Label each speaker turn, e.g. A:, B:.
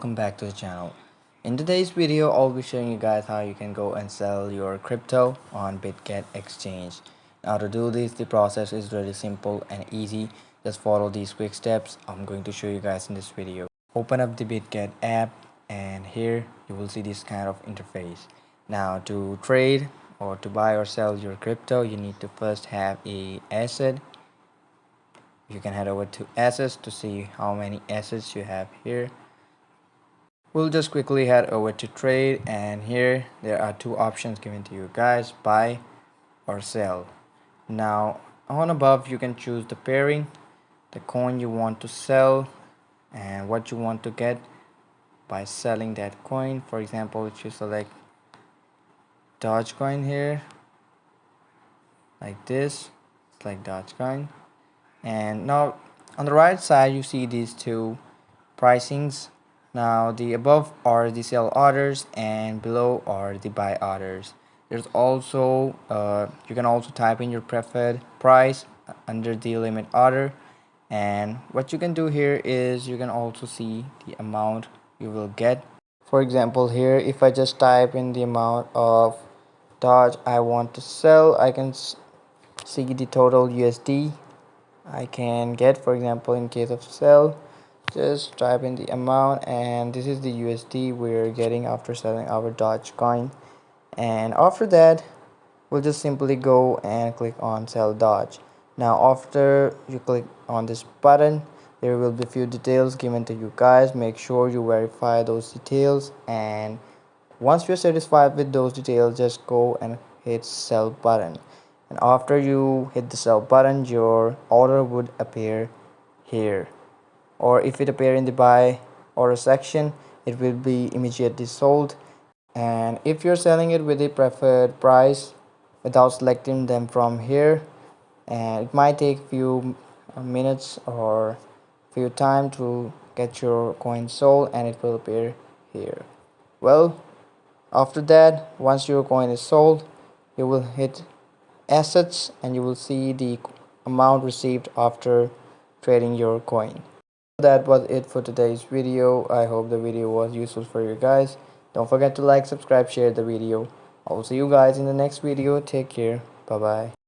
A: Welcome back to the channel. In today's video I'll be showing you guys how you can go and sell your crypto on Bitget exchange. Now to do this, the process is really simple and easy. Just follow these quick steps I'm going to show you guys in this video. Open up the Bitget app and here you will see this kind of interface. Now to trade or to buy or sell your crypto, you need to first have a asset. You can head over to assets to see how many assets you have here. We'll just quickly head over to trade, and here there are two options given to you guys: buy or sell. Now on above you can choose the pairing, the coin you want to sell, and what you want to get by selling that coin. For example, if you select Dogecoin here like this, it's like Dogecoin. And now on the right side you see these two pricings. Now the above are the sell orders and below are the buy orders. There's also you can also type in your preferred price under the limit order, and what you can do here is you can also see the amount you will get. For example, here if I just type in the amount of Dodge I want to sell, I can see the total USD I can get. For example, in case of sell, just type in the amount, and this is the USD we're getting after selling our Dogecoin. And after that we'll just simply go and click on sell Doge. Now after you click on this button, there will be few details given to you guys. Make sure you verify those details, and once you're satisfied with those details, just go and hit sell button. And after you hit the sell button, your order would appear here, or if it appear in the buy order section, it will be immediately sold. And if you're selling it with a preferred price without selecting them from here, and it might take few minutes or few time to get your coin sold, and it will appear here. Well, after that, once your coin is sold, you will hit assets and you will see the amount received after trading your coin. That was it for today's video. I hope the video was useful for you guys. Don't forget to like, subscribe, share the video. I will see you guys in the next video. Take care. Bye bye.